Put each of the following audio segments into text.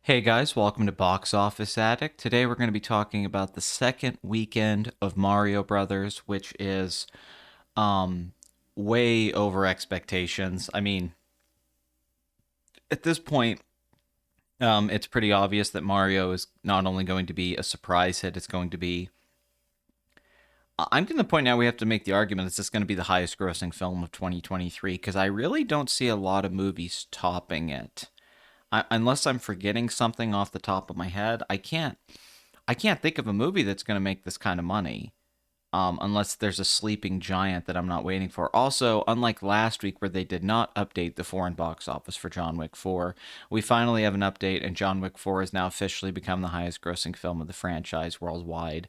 Hey guys, welcome to Box Office Addict. Today we're going to be talking about the second weekend of Mario Brothers, which is um way over expectations. I mean, at this point, it's pretty obvious that Mario is not only going to be a surprise hit, it's going to be. I'm to the point now we have to make the argument it's just going to be the highest grossing film of 2023 because I really don't see a lot of movies topping it. Unless I'm forgetting something off the top of my head, I can't think of a movie that's going to make this kind of money. Unless there's a sleeping giant that I'm not waiting for. Also, unlike last week where they did not update the foreign box office for John Wick 4, we finally have an update, and John Wick 4 has now officially become the highest grossing film of the franchise worldwide.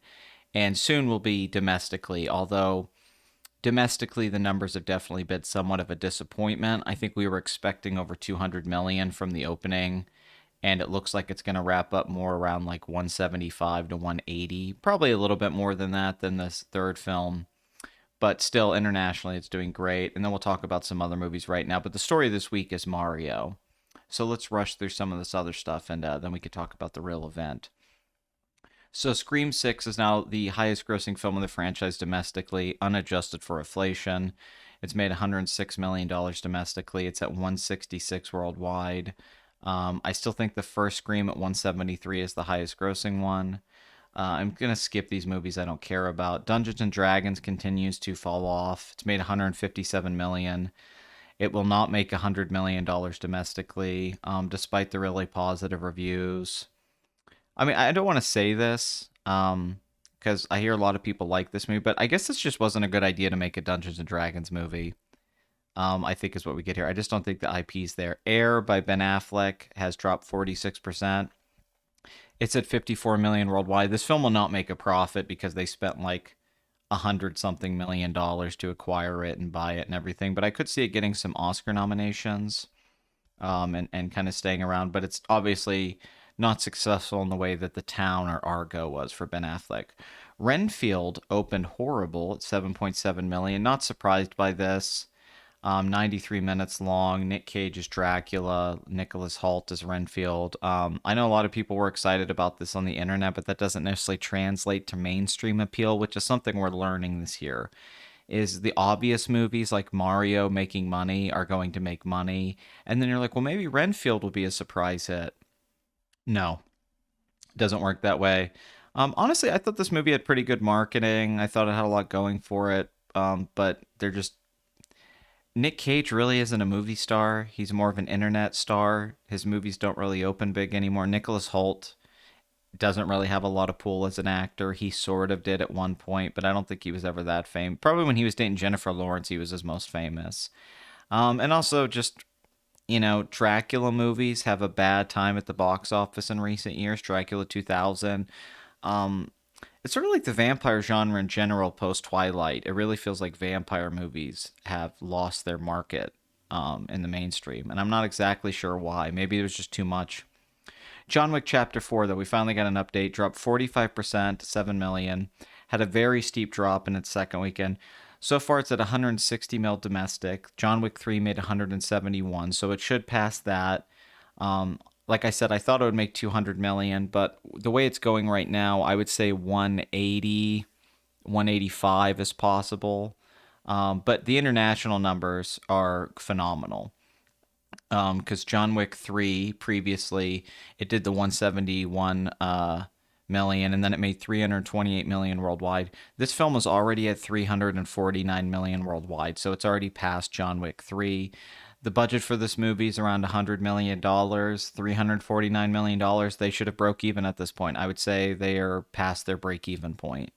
And soon will be domestically, although domestically the numbers have definitely been somewhat of a disappointment. I think we were expecting over 200 million from the opening, and it looks like it's going to wrap up more around like 175 to 180, probably a little bit more than that than this third film, but still internationally it's doing great. And then we'll talk about some other movies right now, but the story this week is Mario. So let's rush through some of this other stuff, and then we could talk about the real event. So Scream 6 is now the highest grossing film of the franchise domestically, unadjusted for inflation. It's made $106 million domestically. It's at 166 worldwide. I still think the first Scream at 173 is the highest grossing one. I'm going to skip these movies I don't care about. Dungeons and Dragons continues to fall off. It's made 157 million. It will not make $100 million domestically, despite the really positive reviews. I mean, I don't want to say this because I hear a lot of people like this movie, but I guess this just wasn't a good idea to make a Dungeons and Dragons movie. I think is what we get here. I just don't think the IP's there. Air by Ben Affleck has dropped 46%. It's at 54 million worldwide. This film will not make a profit because they spent like $100 something million to acquire it and buy it and everything. But I could see it getting some Oscar nominations, and kind of staying around. But it's obviously not successful in the way that The Town or Argo was for Ben Affleck. Renfield opened horrible at 7.7 million. Not surprised by this. 93 minutes long. Nick Cage is Dracula. Nicholas Hoult is Renfield. I know a lot of people were excited about this on the internet, but that doesn't necessarily translate to mainstream appeal, which is something we're learning this year. Is the obvious movies like Mario making money are going to make money, and then you're like, well, maybe Renfield will be a surprise hit. No, it doesn't work that way. Honestly, I thought this movie had pretty good marketing. I thought it had a lot going for it, but they're just Nick Cage really isn't a movie star. He's more of an internet star. His movies don't really open big anymore. Nicholas Hoult doesn't really have a lot of pull as an actor. He sort of did at one point, but I don't think he was ever that famous. Probably when he was dating Jennifer Lawrence, he was his most famous. And also just, Dracula movies have a bad time at the box office in recent years. Dracula 2000. Um, it's sort of like the vampire genre in general post Twilight. It really feels like vampire movies have lost their market in the mainstream, and I'm not exactly sure why. Maybe it was just too much. John Wick Chapter 4, though, we finally got an update. Dropped 45%, 7 million. Had a very steep drop in its second weekend. So far, it's at 160 mil domestic. John Wick 3 made 171, so it should pass that. Like I said, I thought it would make 200 million, but the way it's going right now, I would say 180, 185 is possible. But the international numbers are phenomenal. Because John Wick 3 previously, it did the 171 million, and then it made 328 million worldwide. This film was already at 349 million worldwide, so it's already passed John Wick 3. The budget for this movie is around $100 million, $349 million. They should have broke even at this point. I would say they are past their break even point.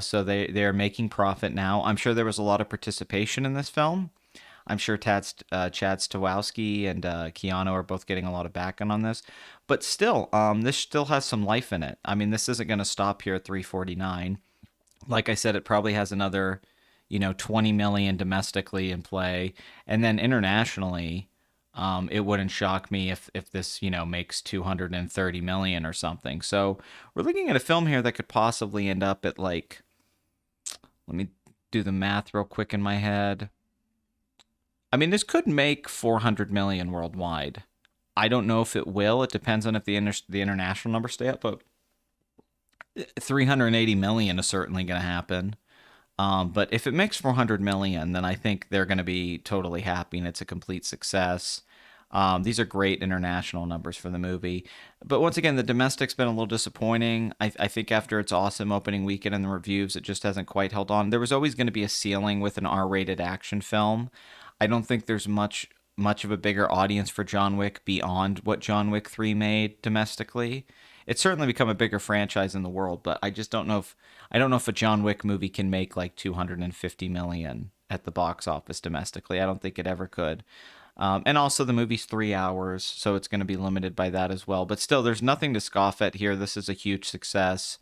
So they are making profit now. I'm sure there was a lot of participation in this film. I'm sure Chad Stawowski and Keanu are both getting a lot of backing on this. But still, this still has some life in it. I mean, this isn't going to stop here at 349. Like I said, it probably has another, 20 million domestically in play. And then internationally, it wouldn't shock me if this, makes 230 million or something. So we're looking at a film here that could possibly end up at like, let me do the math real quick in my head. I mean, this could make 400 million worldwide. I don't know if it will. It depends on if the international numbers stay up, but 380 million is certainly going to happen. But if it makes 400 million, then I think they're going to be totally happy and it's a complete success. These are great international numbers for the movie. But once again, the domestic's been a little disappointing. I think after its awesome opening weekend and the reviews, it just hasn't quite held on. There was always going to be a ceiling with an R-rated action film. I don't think there's much of a bigger audience for John Wick beyond what John Wick 3 made domestically. It's certainly become a bigger franchise in the world, but I just don't know if a John Wick movie can make like 250 million at the box office domestically. I don't think it ever could. And also, the movie's 3 hours, so it's going to be limited by that as well. But still, there's nothing to scoff at here. This is a huge success.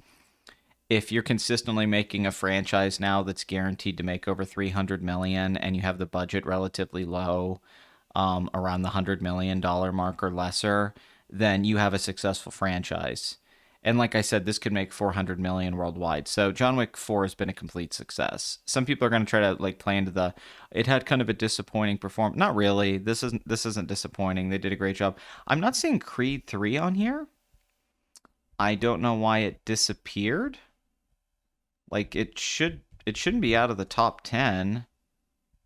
If you're consistently making a franchise now that's guaranteed to make over 300 million and you have the budget relatively low, around the $100 million mark or lesser, then you have a successful franchise. And like I said, this could make 400 million worldwide. So John Wick 4 has been a complete success. Some people are going to try to like play into the it had kind of a disappointing performance. Not really. This isn't disappointing. They did a great job. I'm not seeing Creed 3 on here. I don't know why it disappeared. Like it shouldn't be out of the top 10.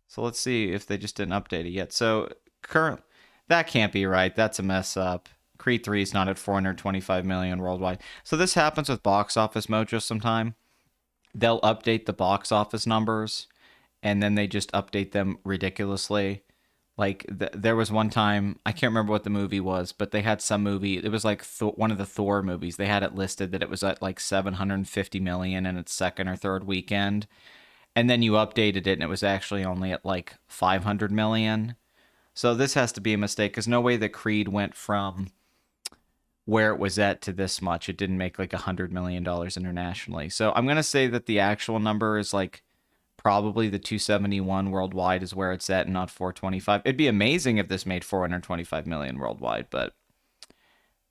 So let's see if they just didn't update it yet. So current that can't be right. That's a mess up. Creed 3 is not at 425 million worldwide. So this happens with Box Office Mojo sometime. They'll update the box office numbers and then they just update them ridiculously. Like there was one time, I can't remember what the movie was, but they had some movie. It was like one of the Thor movies. They had it listed that it was at like 750 million in its second or third weekend. And then you updated it and it was actually only at like 500 million. So this has to be a mistake because no way that Creed went from where it was at to this much. It didn't make like $100 million internationally. So I'm going to say that the actual number is like probably the 271 worldwide is where it's at and not 425. It'd be amazing if this made 425 million worldwide, but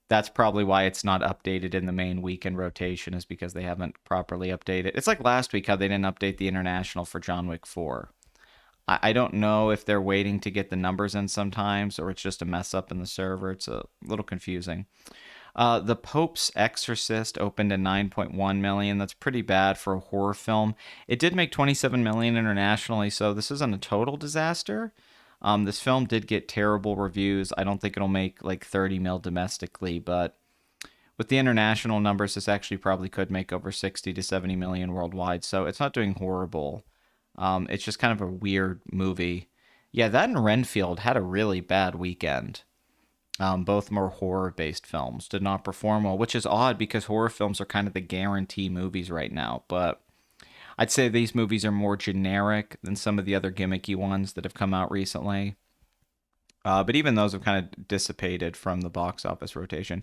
that's probably why it's not updated in the main weekend rotation is because they haven't properly updated. It's like last week how they didn't update the international for John Wick 4. I don't know if they're waiting to get the numbers in sometimes or it's just a mess up in the server. It's a little confusing. The Pope's Exorcist opened at 9.1 million. That's pretty bad for a horror film. It did make 27 million internationally, so this isn't a total disaster. This film did get terrible reviews. I don't think it'll make like 30 mil domestically, but with the international numbers, this actually probably could make over 60 to 70 million worldwide. So it's not doing horrible. It's just kind of a weird movie. Yeah, that and Renfield had a really bad weekend. Both more horror-based films did not perform well, which is odd because horror films are kind of the guarantee movies right now. But I'd say these movies are more generic than some of the other gimmicky ones that have come out recently. But even those have kind of dissipated from the box office rotation.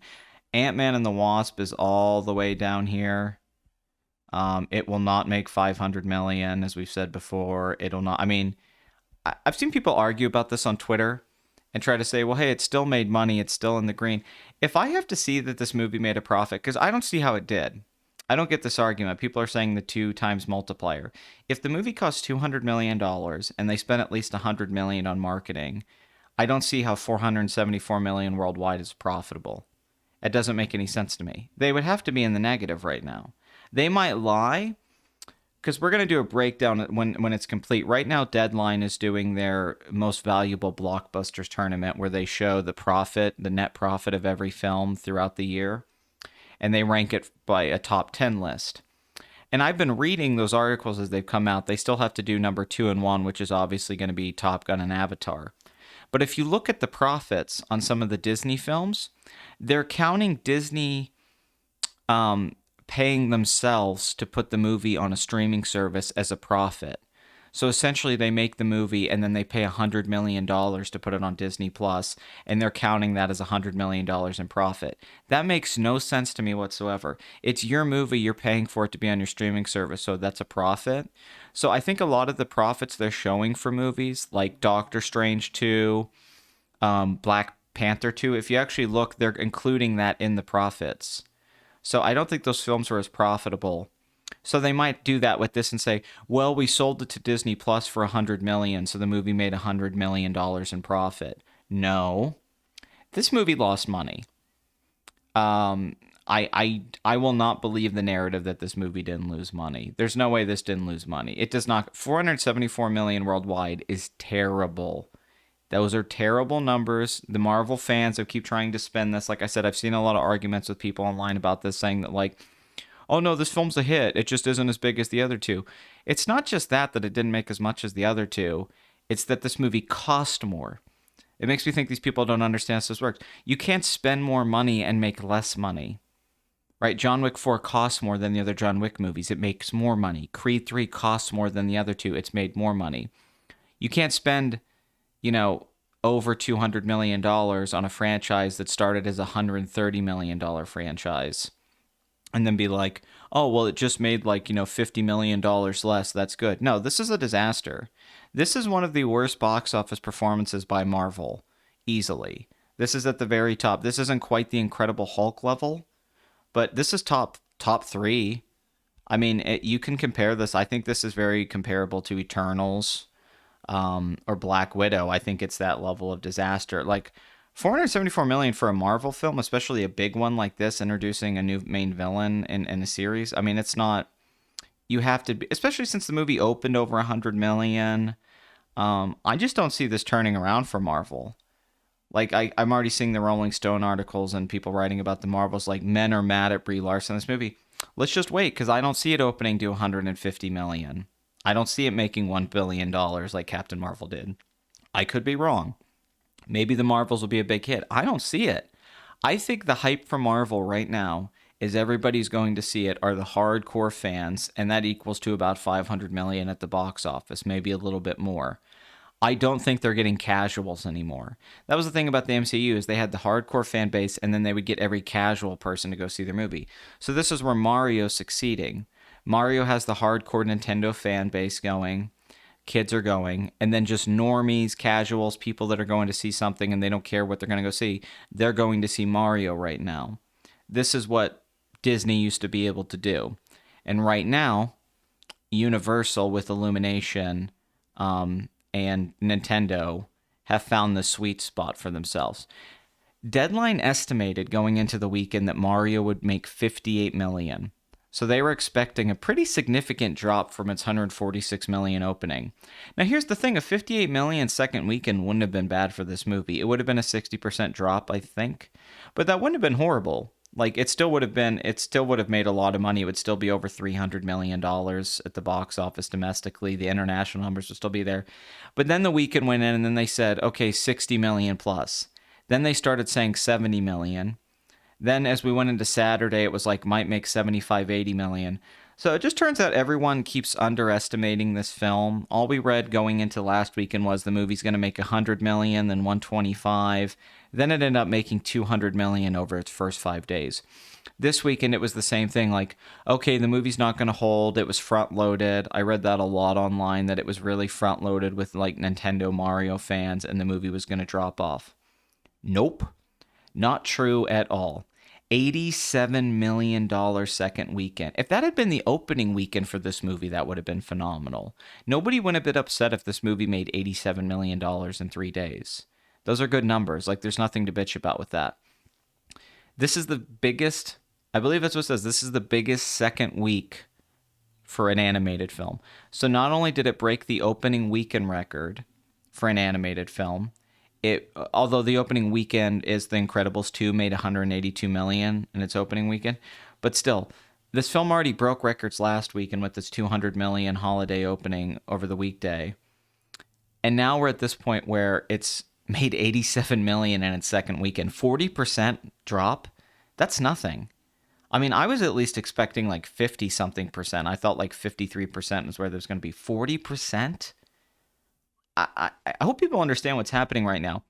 Ant-Man and the Wasp is all the way down here. It will not make 500 million, as we've said before. It'll not. I mean, I've seen people argue about this on Twitter and try to say, well, hey, it still made money. It's still in the green. If I have to see that this movie made a profit, because I don't see how it did. I don't get this argument. People are saying the 2 times multiplier. If the movie cost $200 million and they spent at least $100 million on marketing, I don't see how 474 million worldwide is profitable. It doesn't make any sense to me. They would have to be in the negative right now. They might lie, because we're going to do a breakdown when it's complete. Right now, Deadline is doing their most valuable blockbusters tournament where they show the net profit of every film throughout the year, and they rank it by a top 10 list. And I've been reading those articles as they've come out. They still have to do number 2 and 1, which is obviously going to be Top Gun and Avatar. But if you look at the profits on some of the Disney films, they're counting Disney paying themselves to put the movie on a streaming service as a profit. So essentially they make the movie and then they pay $100 million to put it on Disney Plus, and they're counting that as $100 million in profit. That makes no sense to me whatsoever. It's your movie, you're paying for it to be on your streaming service, so that's a profit. So I think a lot of the profits they're showing for movies like Doctor Strange 2, Black Panther 2, if you actually look, they're including that in the profits. So I don't think those films were as profitable So they might do that with this and say, well, we sold it to Disney Plus for 100 million, so the movie made 100 million dollars in profit. No, this movie lost money. Um, I will not believe the narrative that this movie didn't lose money. There's no way this didn't lose money. It does not. 474 million worldwide is terrible. Those are terrible numbers. The Marvel fans have keep trying to spin this. Like I said, I've seen a lot of arguments with people online about this, saying that like, oh no, this film's a hit. It just isn't as big as the other two. It's not just that it didn't make as much as the other two. It's that this movie cost more. It makes me think these people don't understand how this works. You can't spend more money and make less money. Right? John Wick 4 costs more than the other John Wick movies. It makes more money. Creed 3 costs more than the other two. It's made more money. You can't spend, over $200 million on a franchise that started as a $130 million franchise and then be like, oh, well, it just made $50 million less. That's good. No, this is a disaster. This is one of the worst box office performances by Marvel, easily. This is at the very top. This isn't quite the Incredible Hulk level, but this is top three. I mean, you can compare this. I think this is very comparable to Eternals, or Black Widow. I think it's that level of disaster. Like 474 million for a Marvel film, especially a big one like this, introducing a new main villain in a series. I mean, it's not. You have to be, especially since the movie opened over 100 million. I just don't see this turning around for Marvel. Like I'm already seeing the Rolling Stone articles and people writing about the Marvels. Like, men are mad at Brie Larson in this movie. Let's just wait, because I don't see it opening to 150 million. I don't see it making $1 billion like Captain Marvel did. I could be wrong. Maybe the Marvels will be a big hit. I don't see it. I think the hype for Marvel right now is everybody's going to see it are the hardcore fans, and that equals to about 500 million at the box office, maybe a little bit more. I don't think they're getting casuals anymore. That was the thing about the MCU, is they had the hardcore fan base, and then they would get every casual person to go see their movie. So this is where Mario's succeeding. Mario has the hardcore Nintendo fan base going. Kids are going. And then just normies, casuals, people that are going to see something and they don't care what they're going to go see. They're going to see Mario right now. This is what Disney used to be able to do. And right now, Universal with Illumination, and Nintendo have found the sweet spot for themselves. Deadline estimated going into the weekend that Mario would make 58 million. So they were expecting a pretty significant drop from its 146 million opening. Now here's the thing, a 58 million second weekend wouldn't have been bad for this movie. It would have been a 60% drop, I think. But that wouldn't have been horrible. Like, it still would have made a lot of money. It would still be over $300 million at the box office domestically. The international numbers would still be there. But then the weekend went in and then they said, okay, 60 million plus. Then they started saying 70 million. Then as we went into Saturday, it was like, might make 75, 80 million. So it just turns out everyone keeps underestimating this film. All we read going into last weekend was the movie's going to make 100 million, then 125. Then it ended up making 200 million over its first 5 days. This weekend, it was the same thing. Like, okay, the movie's not going to hold. It was front loaded. I read that a lot online, that it was really front loaded with like Nintendo Mario fans and the movie was going to drop off. Nope. Not true at all. $87 million second weekend. If that had been the opening weekend for this movie, that would have been phenomenal. Nobody would have been upset if this movie made $87 million in 3 days. Those are good numbers. Like, there's nothing to bitch about with that. This is the biggest, I believe that's what it says, this is the biggest second week for an animated film. So not only did it break the opening weekend record for an animated film, although the opening weekend is The Incredibles 2 made 182 million in its opening weekend, but still, this film already broke records last weekend with its 200 million holiday opening over the weekday. And now we're at this point where it's made 87 million in its second weekend. 40% drop? That's nothing. I mean, I was at least expecting like 50 something percent. I thought like 53% was where there's going to be. 40%? I hope people understand what's happening right now.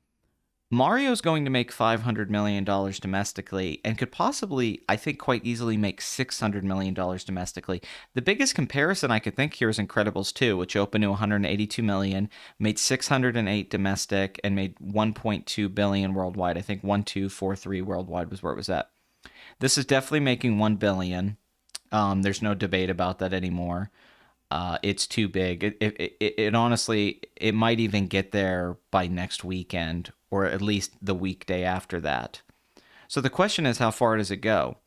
Mario's going to make $500 million domestically and could possibly, I think, quite easily make $600 million domestically. The biggest comparison I could think here is Incredibles 2, which opened to 182 million, made 608 domestic, and made 1.2 billion worldwide. I think 1243 worldwide was where it was at. This is definitely making 1 billion. There's no debate about that anymore. It's too big. It honestly, it might even get there by next weekend, or at least the weekday after that. So the question is, how far does it go?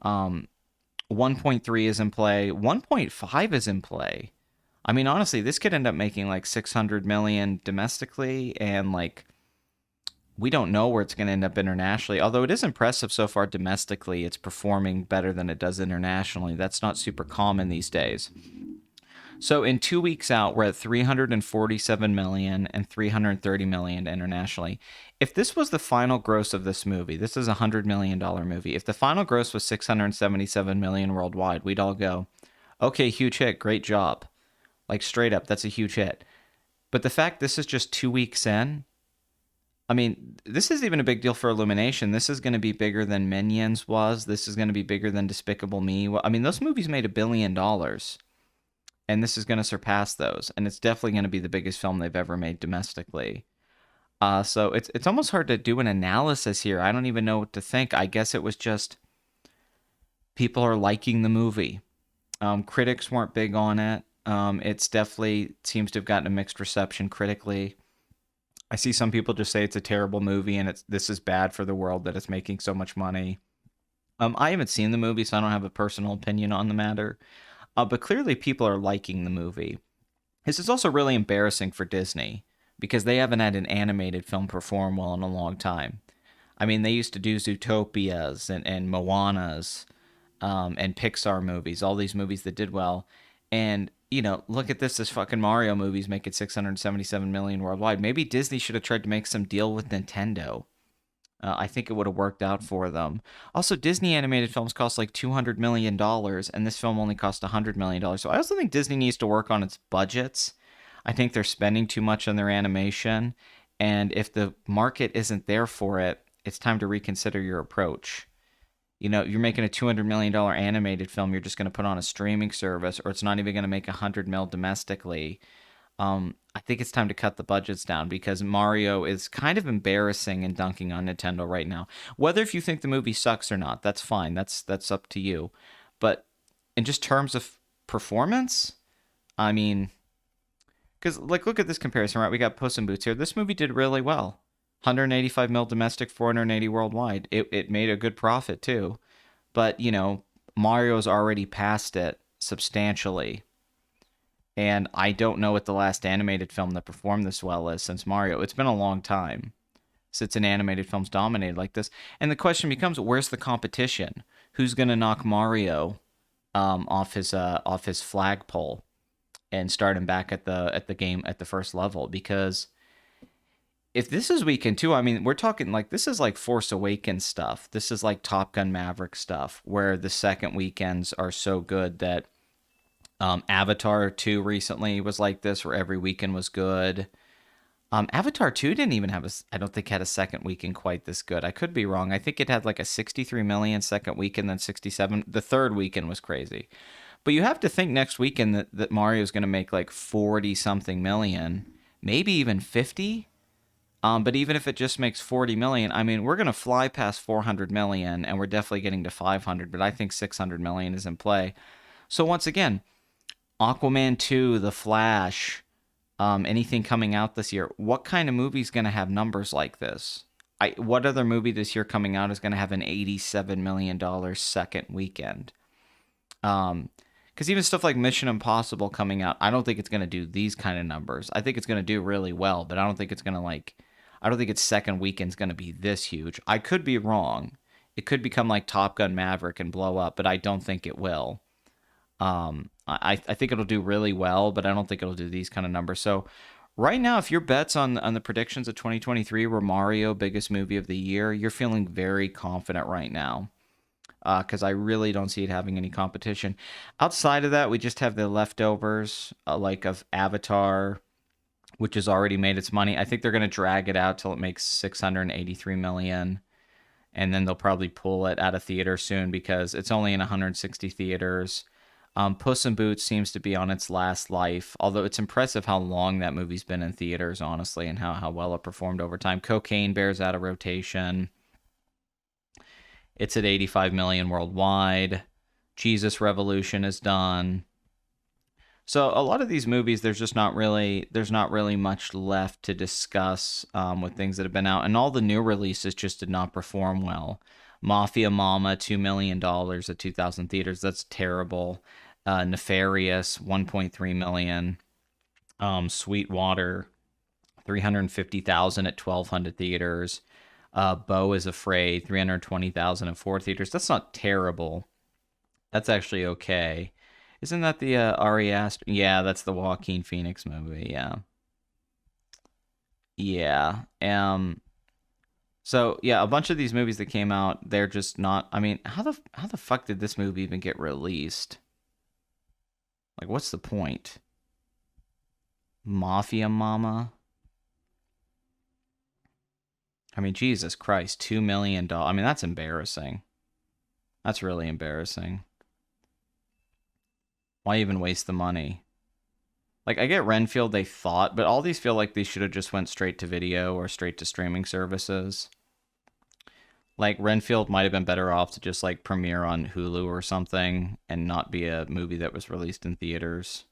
1.3 is in play. 1.5 is in play. I mean, honestly, this could end up making like 600 million domestically, and like we don't know where it's going to end up internationally. Although it is impressive so far domestically, it's performing better than it does internationally. That's not super common these days. So in 2 weeks out, we're at 347 million and 330 million internationally. If this was the final gross of this movie, this is a $100 million movie. If the final gross was 677 million worldwide, we'd all go, okay, huge hit, great job. Like straight up, that's a huge hit. But the fact this is just 2 weeks in, I mean, this is even a big deal for Illumination. This is going to be bigger than Minions was. This is going to be bigger than Despicable Me. I mean, those movies made $1 billion, and this is going to surpass those. And it's definitely going to be the biggest film they've ever made domestically. So it's almost hard to do an analysis here. I don't even know what to think. I guess it was just people are liking the movie. Critics weren't big on it. It's definitely seems to have gotten a mixed reception critically. I see some people just say it's a terrible movie and this is bad for the world that it's making so much money. I haven't seen the movie, so I don't have a personal opinion on the matter. But clearly people are liking the movie. This is also really embarrassing for Disney because they haven't had an animated film perform well in a long time. I mean, they used to do Zootopias and Moanas, and Pixar movies, all these movies that did well. And, you know, look at this fucking Mario movie's making 677 million worldwide. Maybe Disney should have tried to make some deal with Nintendo. I think it would have worked out for them. Also, Disney animated films cost like $200 million, and this film only cost $100 million. So I also think Disney needs to work on its budgets. I think they're spending too much on their animation, and if the market isn't there for it, it's time to reconsider your approach. You know, you're making a $200 million animated film, you're just going to put on a streaming service, or it's not even going to make 100 mil domestically. I think it's time to cut the budgets down because Mario is kind of embarrassing and dunking on Nintendo right now. Whether if you think the movie sucks or not, that's fine. That's up to you. But in just terms of performance, I mean, because like look at this comparison, right? We got Puss in Boots here. This movie did really well. 185 mil domestic, 480 worldwide. It made a good profit too. But, you know, Mario's already passed it substantially. And I don't know what the last animated film that performed this well is since Mario. It's been a long time since an animated film's dominated like this. And the question becomes, where's the competition? Who's going to knock Mario off his flagpole and start him back at the game at the first level? Because if this is weekend two, I mean, we're talking like this is like Force Awakens stuff. This is like Top Gun Maverick stuff, where the second weekends are so good that Avatar 2 recently was like this, where every weekend was good. Avatar 2 didn't even have I don't think had a second weekend quite this good. I could be wrong. I think it had like a 63 million second weekend, then 67. The third weekend was crazy. But you have to think next weekend that Mario's going to make like 40 something million, maybe even 50. But even if it just makes 40 million, I mean, we're going to fly past 400 million and we're definitely getting to 500, but I think 600 million is in play. So once again, Aquaman 2, The Flash, anything coming out this year, what kind of movie is going to have numbers like this? What other movie this year coming out is going to have an $87 million second weekend? Because even stuff like Mission Impossible coming out, I don't think it's going to do these kind of numbers. I think it's going to do really well, but I don't think it's going to I don't think its second weekend's going to be this huge. I could be wrong. It could become like Top Gun Maverick and blow up, but I don't think it will. I think it'll do really well, but I don't think it'll do these kind of numbers. So right now, if your bets on the predictions of 2023 were Mario, biggest movie of the year, you're feeling very confident right now. Because I really don't see it having any competition. Outside of that, we just have the leftovers, like of Avatar, which has already made its money. I think they're going to drag it out till it makes 683 million, and then they'll probably pull it out of theater soon because it's only in 160 theaters. Puss in Boots seems to be on its last life, although it's impressive how long that movie's been in theaters, honestly, and how well it performed over time. Cocaine Bear's out of rotation. It's at 85 million worldwide. Jesus Revolution is done. So a lot of these movies, there's not really much left to discuss with things that have been out, and all the new releases just did not perform well. Mafia Mama, $2 million at 2,000 theaters. That's terrible. Nefarious, 1.3 million. Sweetwater, 350,000 at 1,200 theaters. Beau is Afraid, 320,000 at 4 theaters. That's not terrible. That's actually okay. Isn't that the Ari Aster? Yeah, that's the Joaquin Phoenix movie. Yeah, yeah. So yeah, a bunch of these movies that came out, they're just not. I mean, how the fuck did this movie even get released? Like, what's the point? Mafia Mama. I mean, Jesus Christ, $2 million. I mean, that's embarrassing. That's really embarrassing. Why even waste the money? Like, I get Renfield, they thought, but all these feel like they should have just went straight to video or straight to streaming services. Like, Renfield might have been better off to just, like, premiere on Hulu or something and not be a movie that was released in theaters.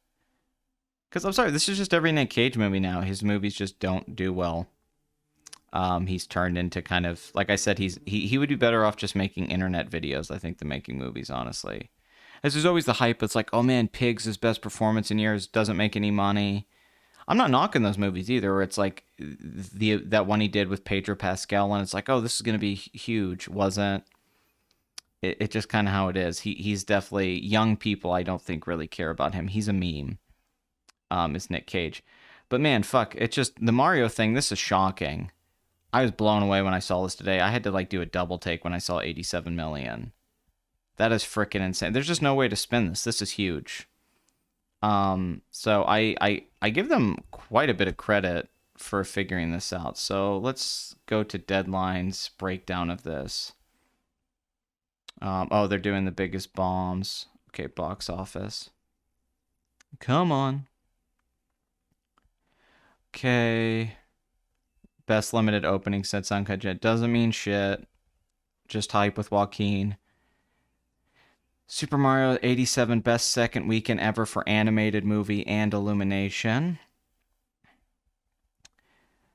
Because, I'm sorry, this is just every Nick Cage movie now. His movies just don't do well. He's turned into kind of, like I said, he would be better off just making internet videos, I think, than making movies, honestly. As there's always the hype, it's like, oh man, Pig's his best performance in years, doesn't make any money. I'm not knocking those movies either, where it's like that one he did with Pedro Pascal, and it's like, oh, this is going to be huge. Wasn't. It just kind of how it is. He's definitely, young people, I don't think, really care about him. He's a meme, is Nick Cage. But man, fuck, it's just, the Mario thing, this is shocking. I was blown away when I saw this today. I had to like do a double take when I saw 87 million. That is freaking insane. There's just no way to spin this. This is huge. So I give them quite a bit of credit for figuring this out. So let's go to Deadline's breakdown of this. Oh, they're doing the biggest bombs. Okay, box office. Come on. Okay. Best limited opening since Uncut Jet. Doesn't mean shit. Just hype with Joaquin. Super Mario 87, best second weekend ever for animated movie and Illumination.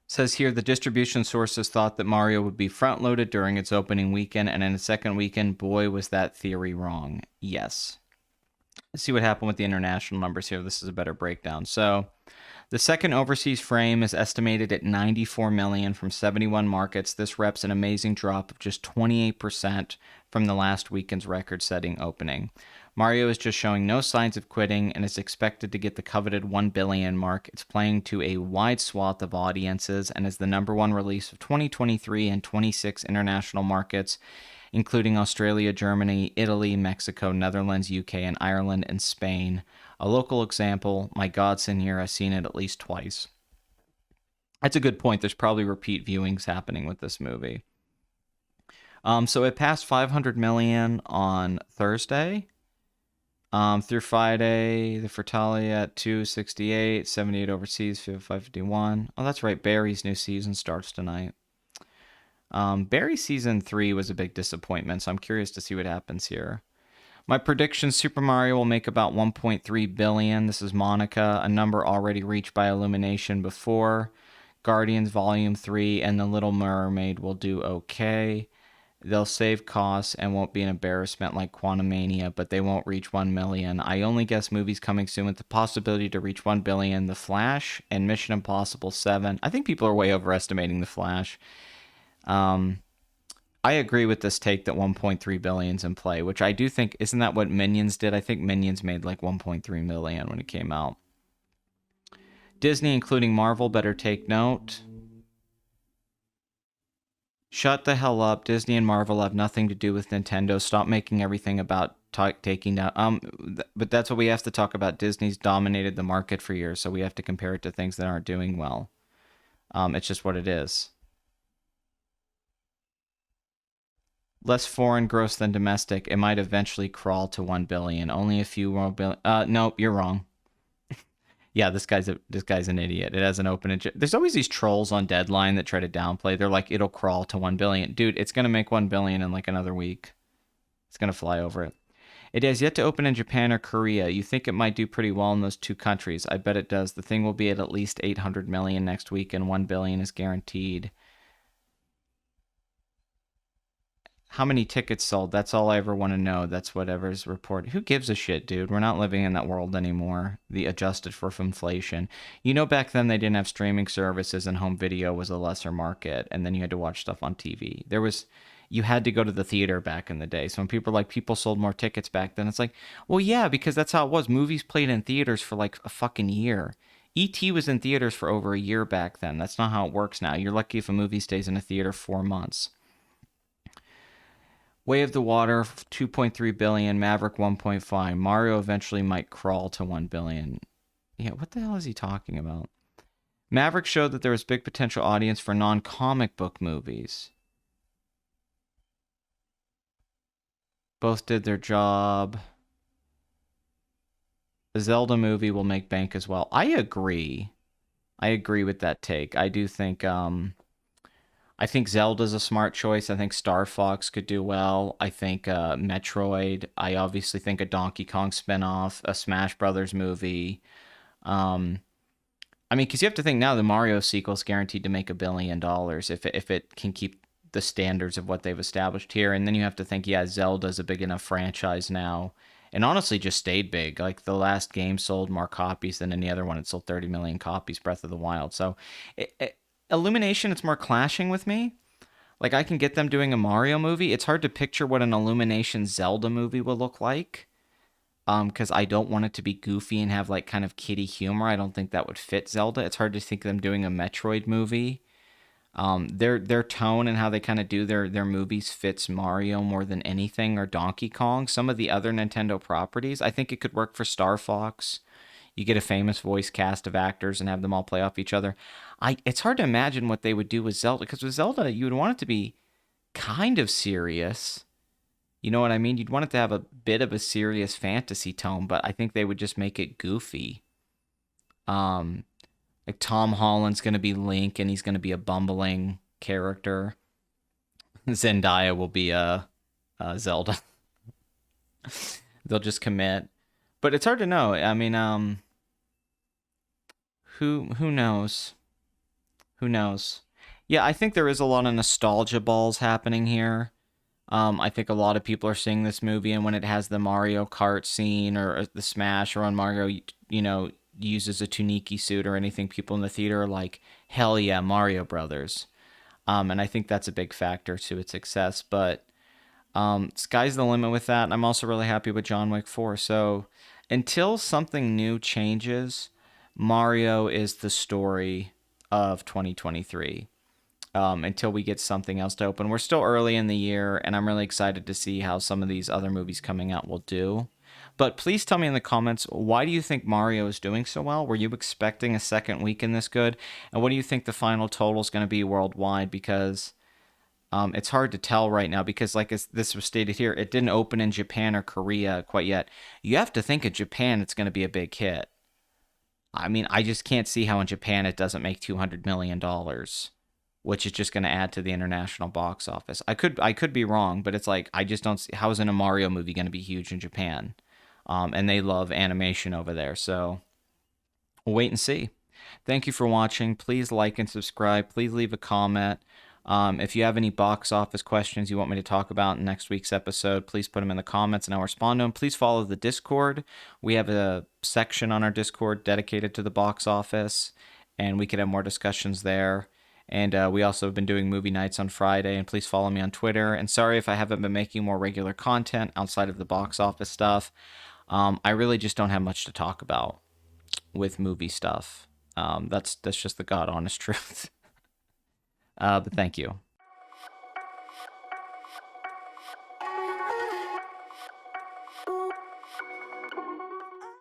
Says here the distribution sources thought that Mario would be front loaded during its opening weekend, and in its second weekend, boy, was that theory wrong. Yes. Let's see what happened with the international numbers here. This is a better breakdown. So, the second overseas frame is estimated at 94 million from 71 markets. This reps an amazing drop of just 28% from the last weekend's record-setting opening. Mario is just showing no signs of quitting and is expected to get the coveted 1 billion mark. It's playing to a wide swath of audiences and is the number one release of 2023 in 26 international markets, including Australia, Germany, Italy, Mexico, Netherlands, UK, and Ireland, and Spain. A local example, my godson here has seen it at least twice. That's a good point. There's probably repeat viewings happening with this movie. So it passed 500 million on Thursday. Through Friday, the Fertali at 268, 78 overseas, 551. Oh, that's right. Barry's new season starts tonight. Barry season 3 was a big disappointment, so I'm curious to see what happens here. My prediction, Super Mario will make about 1.3 billion. This is Monica, a number already reached by Illumination before. Guardians Volume 3 and The Little Mermaid will do okay. They'll save costs and won't be an embarrassment like Quantumania, but they won't reach 1 million. I only guess movies coming soon with the possibility to reach 1 billion. The Flash and Mission Impossible 7. I think people are way overestimating The Flash. I agree with this take that 1.3 billion's in play, which I do think, isn't that what Minions did? I think Minions made like 1.3 million when it came out. Disney, including Marvel, better take note. Shut the hell up. Disney and Marvel have nothing to do with Nintendo. Stop making everything about taking down. But that's what we have to talk about. Disney's dominated the market for years, so we have to compare it to things that aren't doing well. It's just what it is. Less foreign gross than domestic. It might eventually crawl to 1 billion. Only a few more billion. Nope, you're wrong. Yeah, this guy's an idiot. It has an open. There's always these trolls on Deadline that try to downplay. They're like, it'll crawl to 1 billion. Dude, it's gonna make 1 billion in like another week. It's gonna fly over it. It has yet to open in Japan or Korea. You think it might do pretty well in those two countries. I bet it does. The thing will be at least 800 million next week and 1 billion is guaranteed. How many tickets sold? That's all I ever want to know. That's whatever's reported. Who gives a shit, dude? We're not living in that world anymore. The adjusted for inflation. You know, back then they didn't have streaming services and home video was a lesser market, and then you had to watch stuff on TV. You had to go to the theater back in the day. So when people are like, people sold more tickets back then, it's like, well, yeah, because that's how it was. Movies played in theaters for like a fucking year. E.T. was in theaters for over a year back then. That's not how it works now. You're lucky if a movie stays in a theater 4 months. Way of the Water 2.3 billion, Maverick 1.5. Mario eventually might crawl to 1 billion. Yeah, what the hell is he talking about? Maverick showed that there was big potential audience for non-comic book movies. Both did their job. The Zelda movie will make bank as well. I agree. I agree with that take. I think Zelda's a smart choice. I think Star Fox could do well. I think Metroid. I obviously think a Donkey Kong spinoff, a Smash Brothers movie. Um, I mean, because you have to think now the Mario sequel is guaranteed to make $1 billion if it can keep the standards of what they've established here. And then you have to think, yeah, Zelda's a big enough franchise now. And honestly, just stayed big. Like the last game sold more copies than any other one. It sold 30 million copies, Breath of the Wild. So, Illumination, it's more clashing with me. Like I can get them doing a Mario movie. It's hard to picture what an Illumination Zelda movie will look like. Because I don't want it to be goofy and have like kind of kiddie humor. I don't think that would fit Zelda. It's hard to think of them doing a Metroid movie. Their tone and how they kind of do their movies fits Mario more than anything, or Donkey Kong. Some of the other Nintendo properties, I think it could work for Star Fox. You get a famous voice cast of actors and have them all play off each other. It's hard to imagine what they would do with Zelda, because with Zelda you would want it to be kind of serious. You know what I mean? You'd want it to have a bit of a serious fantasy tone, but I think they would just make it goofy. Um, like Tom Holland's gonna be Link, and he's gonna be a bumbling character. Zendaya will be a Zelda. They'll just commit, but it's hard to know. I mean, who knows? Who knows? Yeah, I think there is a lot of nostalgia balls happening here. I think a lot of people are seeing this movie, and when it has the Mario Kart scene or the Smash, or on Mario, uses a Tuniki suit or anything, people in the theater are like, hell yeah, Mario Brothers. And I think that's a big factor to its success. But sky's the limit with that. And I'm also really happy with John Wick 4. So until something new changes, Mario is the story of 2023. Until we get something else to open. We're still early in the year, and I'm really excited to see how some of these other movies coming out will do. But please tell me in the comments, why do you think Mario is doing so well? Were you expecting a second weekend this good? And what do you think the final total is going to be worldwide? Because it's hard to tell right now, because like this was stated here, it didn't open in Japan or Korea quite yet. You have to think in Japan it's going to be a big hit. I mean, I just can't see how in Japan it doesn't make $200 million, which is just going to add to the international box office. I could be wrong, but it's like I just don't see how isn't a Mario movie going to be huge in Japan, and they love animation over there. So we'll wait and see. Thank you for watching. Please like and subscribe. Please leave a comment. If you have any box office questions you want me to talk about in next week's episode, please put them in the comments and I'll respond to them. Please follow the Discord. We have a section on our Discord dedicated to the box office, and we could have more discussions there. And we also have been doing movie nights on Friday, and please follow me on Twitter. And sorry if I haven't been making more regular content outside of the box office stuff. I really just don't have much to talk about with movie stuff. That's just the God honest truth. But thank you.